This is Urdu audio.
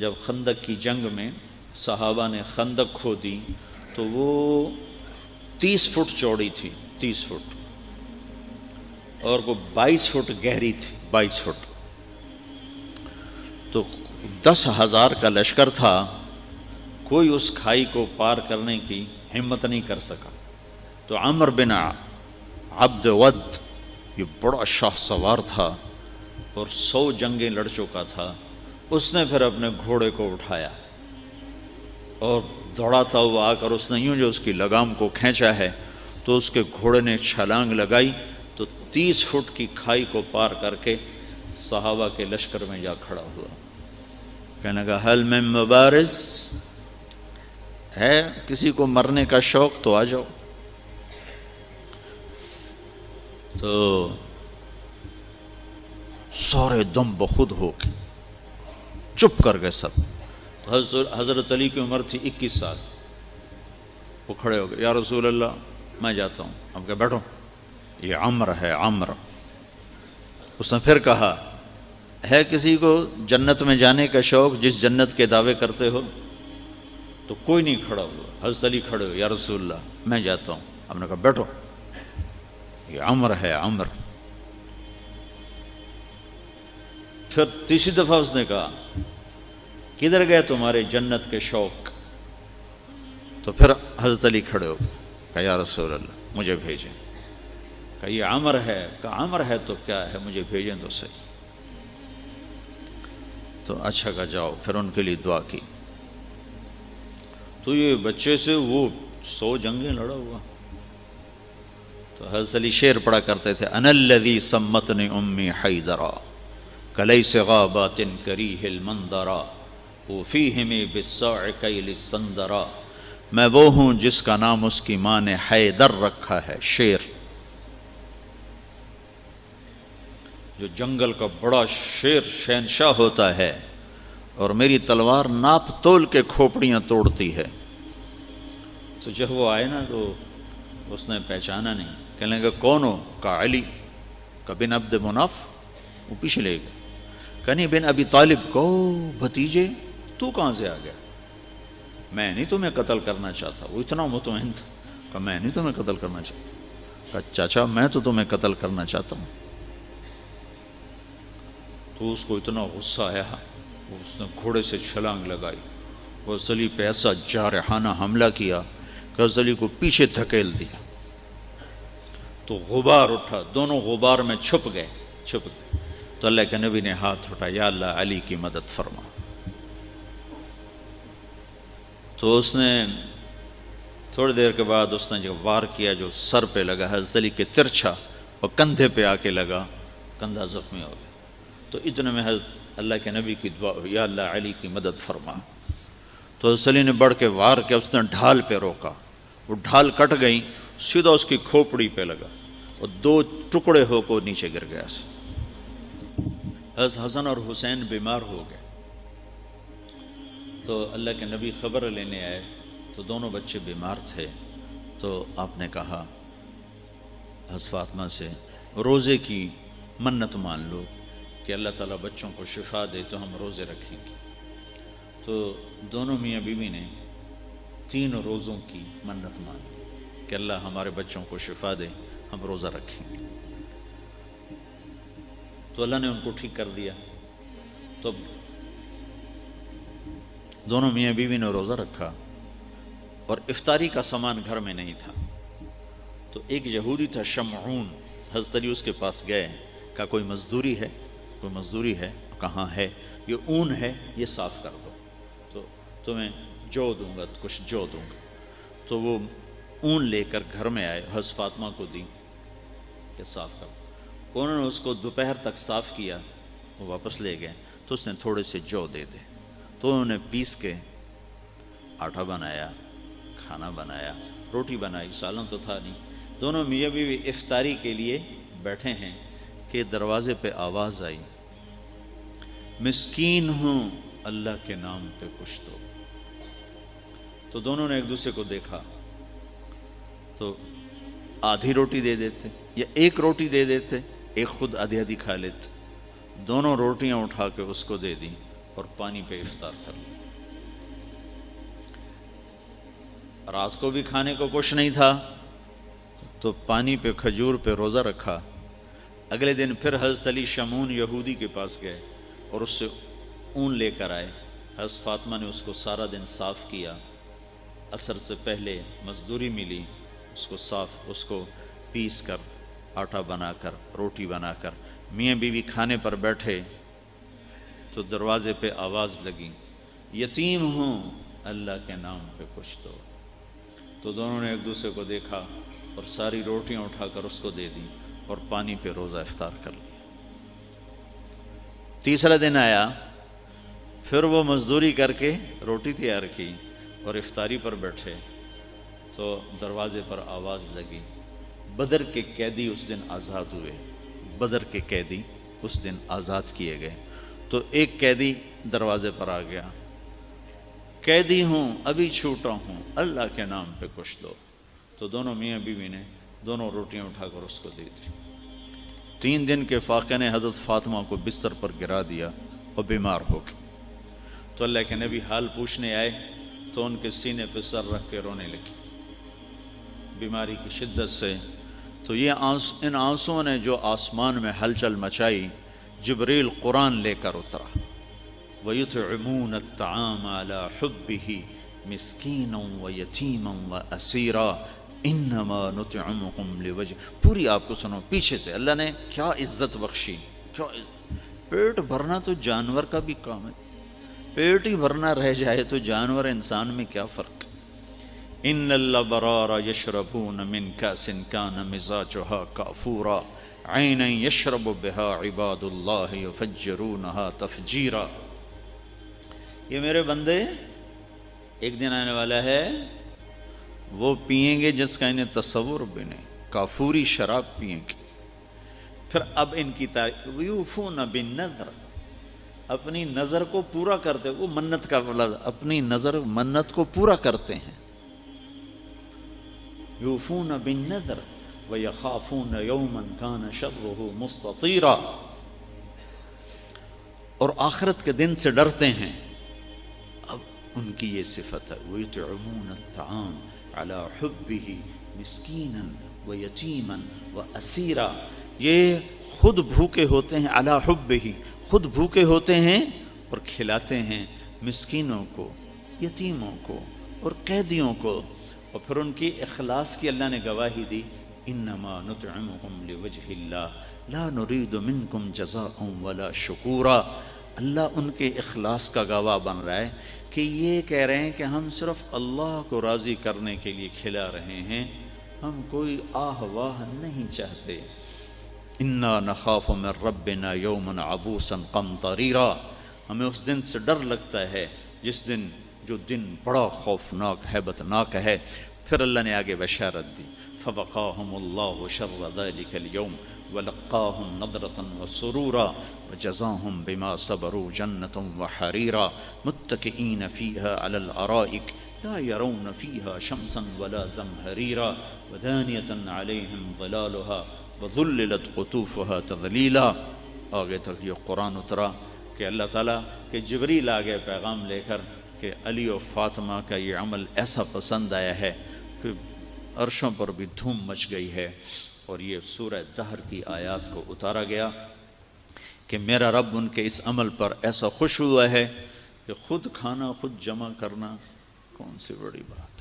جب خندق کی جنگ میں صحابہ نے خندق کھودی تو وہ 30 فٹ چوڑی تھی، 30 فٹ، اور وہ 22 فٹ گہری تھی، 22 فٹ۔ تو 10,000 کا لشکر تھا، کوئی اس کھائی کو پار کرنے کی ہمت نہیں کر سکا۔ تو عمر بن عبد ود، یہ بڑا شاہ سوار تھا اور 100 جنگیں لڑ چکا تھا، اس نے پھر اپنے گھوڑے کو اٹھایا اور دوڑاتا ہوا آ کر اس نے یوں جو اس کی لگام کو کھینچا ہے تو اس کے گھوڑے نے چھلانگ لگائی تو 30 فٹ کی کھائی کو پار کر کے صحابہ کے لشکر میں جا کھڑا ہوا۔ کہنے لگا حل من مبارز، ہے کسی کو مرنے کا شوق تو آ جاؤ۔ تو سارے دم بخود ہو کے چپ کر گئے سب۔ تو حضرت علی کی عمر تھی 21 سال، وہ کھڑے ہو گئے، یا رسول اللہ میں جاتا ہوں۔ اب کہ بیٹھو، یہ عمر ہے، عمر۔ اس نے پھر کہا ہے کسی کو جنت میں جانے کا شوق جس جنت کے دعوے کرتے ہو؟ تو کوئی نہیں کھڑا ہوا۔ حضرت علی کھڑے ہوئے، یا رسول اللہ میں جاتا ہوں۔ ہم نے کہا بیٹھو، یہ عمر ہے، عمر۔ پھر تیسری دفعہ اس نے کہا کدھر گئے تمہارے جنت کے شوق؟ تو پھر حضرت علی کھڑے ہو گئے، کہا یا رسول اللہ مجھے بھیجیں۔ کہا یہ عمر ہے۔ کہا عمر ہے تو کیا ہے، مجھے بھیجیں تو صحیح۔ تو اچھا کہا جاؤ۔ پھر ان کے لیے دعا کی۔ تو یہ بچے سے وہ 100 جنگیں لڑا ہوا۔ تو حضرت علی شعر پڑھا کرتے تھے، انا الذی سمتنی امی حیدرا کلیس غابات کریہ المنظرا وفیہم بالصاع کیل السندرا۔ میں وہ ہوں جس کا نام اس کی ماں نے حیدر رکھا ہے، شیر، جو جنگل کا بڑا شیر شہنشاہ ہوتا ہے، اور میری تلوار ناپ تول کے کھوپڑیاں توڑتی ہے۔ تو جب وہ آئے نا تو اس نے پہچانا نہیں۔ کہنے لگا کون ہو؟ کہا علی۔ کہا بن عبد مناف؟ وہ پیچھے لے گئے۔ کہنی بن ابی طالب کو بھتیجے، تو کہاں سے آ گیا؟ میں نہیں تمہیں قتل کرنا چاہتا۔ وہ اتنا مطمئن تھا۔ کہا میں نہیں تمہیں قتل کرنا چاہتا۔ کہا چاچا میں تو تمہیں قتل کرنا چاہتا ہوں۔ تو اس کو اتنا غصہ آیا، اس نے گھوڑے سے چھلانگ لگائی، وہ علی پہ ایسا جارحانہ حملہ کیا کہ علی کو پیچھے دھکیل دیا۔ تو غبار اٹھا، دونوں غبار میں چھپ گئے۔ تو اللہ کے نبی نے ہاتھ اٹھایا، یا اللہ علی کی مدد فرما۔ تو اس نے تھوڑی دیر کے بعد اس نے جو وار کیا جو سر پہ لگا، حضرت علی کے ترچھا، اور کندھے پہ آ کے لگا، کندھا زخمی ہو گیا۔ تو اتنے میں حضرت اللہ کے نبی کی دعا ہوئی، یا اللہ علی کی مدد فرما۔ تو حضرت علی نے بڑھ کے وار کیا، اس نے ڈھال پہ روکا، وہ ڈھال کٹ گئی، سیدھا اس کی کھوپڑی پہ لگا اور 2 ٹکڑے ہو کو نیچے گر گیا۔ حضرت حسن اور حسین بیمار ہو گئے۔ تو اللہ کے نبی خبر لینے آئے تو دونوں بچے بیمار تھے۔ تو آپ نے کہا حضرت فاطمہ سے روزے کی منت مان لو کہ اللہ تعالیٰ بچوں کو شفا دے تو ہم روزے رکھیں گے۔ تو دونوں میاں بیوی نے 3 روزوں کی منت مانی کہ اللہ ہمارے بچوں کو شفا دے، ہم روزہ رکھیں گے۔ تو اللہ نے ان کو ٹھیک کر دیا۔ تو دونوں میاں بیوی نے روزہ رکھا، اور افطاری کا سامان گھر میں نہیں تھا۔ تو ایک یہودی تھا شمعون، حضرت علی اس کے پاس گئے، کہا کوئی مزدوری ہے؟ کوئی مزدوری ہے؟ کہاں ہے؟ یہ اون ہے، یہ صاف کر دو تو تمہیں جو دوں گا، کچھ جو دوں گا۔ تو وہ اون لے کر گھر میں آئے، حضرت فاطمہ کو دی کہ صاف کر دو۔ انہوں نے اس کو دوپہر تک صاف کیا، وہ واپس لے گئے۔ تو اس نے تھوڑے سے جو دے دے، تو انہوں نے پیس کے آٹا بنایا، کھانا بنایا، روٹی بنائی، سالن تو تھا نہیں۔ دونوں میاں بیوی افطاری کے لیے بیٹھے ہیں کہ دروازے پہ آواز آئی، مسکین ہوں اللہ کے نام پہ کچھ دو۔ تو دونوں نے ایک دوسرے کو دیکھا، تو آدھی روٹی دے دیتے یا ایک روٹی دے دیتے، ایک خود آدھی آدھی کھا لیتے۔ دونوں روٹیاں اٹھا کے اس کو دے دیں، اور پانی پہ افطار کر لیں۔ رات کو بھی کھانے کو کچھ نہیں تھا تو پانی پہ کھجور پہ روزہ رکھا۔ اگلے دن پھر حضرت علی شمعون یہودی کے پاس گئے اور اس سے اون لے کر آئے۔ حضرت فاطمہ نے اس کو سارا دن صاف کیا، عصر سے پہلے مزدوری ملی، اس کو پیس کر آٹا بنا کر روٹی بنا کر میاں بیوی کھانے پر بیٹھے تو دروازے پہ آواز لگی، یتیم ہوں اللہ کے نام پہ کچھ دو۔ تو دونوں نے ایک دوسرے کو دیکھا اور ساری روٹیاں اٹھا کر اس کو دے دی اور پانی پہ روزہ افطار کر لیا۔ تیسرا دن آیا، پھر وہ مزدوری کر کے روٹی تیار کی اور افطاری پر بیٹھے تو دروازے پر آواز لگی۔ بدر کے قیدی اس دن آزاد ہوئے، بدر کے قیدی اس دن آزاد کیے گئے۔ تو ایک قیدی دروازے پر آ گیا، قیدی ہوں ابھی چھوٹا ہوں اللہ کے نام پہ کچھ دو۔ تو دونوں میاں بیوی نے دونوں روٹیاں اٹھا کر اس کو دی تھی۔ 3 دن کے فاقے نے حضرت فاطمہ کو بستر پر گرا دیا اور بیمار ہو گئی۔ تو اللہ کے نبی حال پوچھنے آئے تو ان کے سینے پہ سر رکھ کے رونے لگی بیماری کی شدت سے۔ تو یہ ان آنسوؤں نے جو آسمان میں ہلچل مچائی، جبریل قرآن لے کر اترا، وَيُطْعِمُونَ الطَّعَامَ عَلَى حُبِّهِ مِسْكِينًا وَيَتِيمًا وَأَسِيرًا إِنَّمَا نُطْعِمُكُمْ لِوَجْهِ۔ پوری آپ کو سنو پیچھے سے، اللہ نے کیا عزت بخشی۔ پیٹ بھرنا تو جانور کا بھی کام ہے، پیٹ ہی بھرنا رہ جائے تو جانور انسان میں کیا فرق۔ ان الابرار یشربون من کاس کان مزاجها کافورا عینا یشرب بها عباد اللہ یفجرونها تفجیرا۔ یہ میرے بندے ایک دن آنے والا ہے وہ پئیں گے جس کا انہیں تصور بھی نہیں، کافوری شراب پئیں گے۔ پھر اب ان کی یوفون بالنذر، اپنی نظر کو پورا کرتے، وہ منت کا لفظ، اپنی نظر منت کو پورا کرتے ہیں۔ یوفون بالنذر ویخافون یوما کان شرہ مستطیرا، اور آخرت کے دن سے ڈرتے ہیں۔ اب ان کی یہ صفت ہے، وَيُطْعِمُونَ الطَّعَامَ عَلَى حُبِّهِ مِسْكِينًا وَيَتِيمًا وَأَسِيرًا، یہ خود بھوکے ہوتے ہیں، عَلَى حُبِّهِ، خود بھوکے ہوتے ہیں اور کھلاتے ہیں مسکینوں کو، یتیموں کو اور قیدیوں کو۔ اور پھر ان کی اخلاص کی اللہ نے گواہی دی، انما نطعمکم لوجہ اللہ لا نرید منکم جزاء ولا شکورا۔ اللہ ان کے اخلاص کا گواہ بن رہا ہے کہ یہ کہہ رہے ہیں کہ ہم صرف اللہ کو راضی کرنے کے لیے کھلا رہے ہیں، ہم کوئی آہ واہ نہیں چاہتے۔ انا نخاف من ربنا یوما عبوسا قمطریرا، ہمیں اس دن سے ڈر لگتا ہے جس دن، جو دن بڑا خوفناک ہیبتناک ہے۔ پھر اللہ نے آگے بشارت دی، فوقاہم اللہ شر ذلک اليوم ولقاہم نضرۃ وسرورا وجزاہم بما صبروا جنۃ وحریرا متکئین فیہا علی الارائک لا یرون فیہا شمسا ولا زمہریرا ودانیۃ علیہم ظلالها وذللت قطوفها تذلیلا۔ آگے تک یہ قرآن اترا کہ اللہ تعالیٰ کہ جبریل آگے پیغام لے کر کہ علی و فاطمہ کا یہ عمل ایسا پسند آیا ہے، پھر عرشوں پر بھی دھوم مچ گئی ہے، اور یہ سورہ دہر کی آیات کو اتارا گیا کہ میرا رب ان کے اس عمل پر ایسا خوش ہوا ہے کہ خود کھانا خود جمع کرنا کون سی بڑی بات۔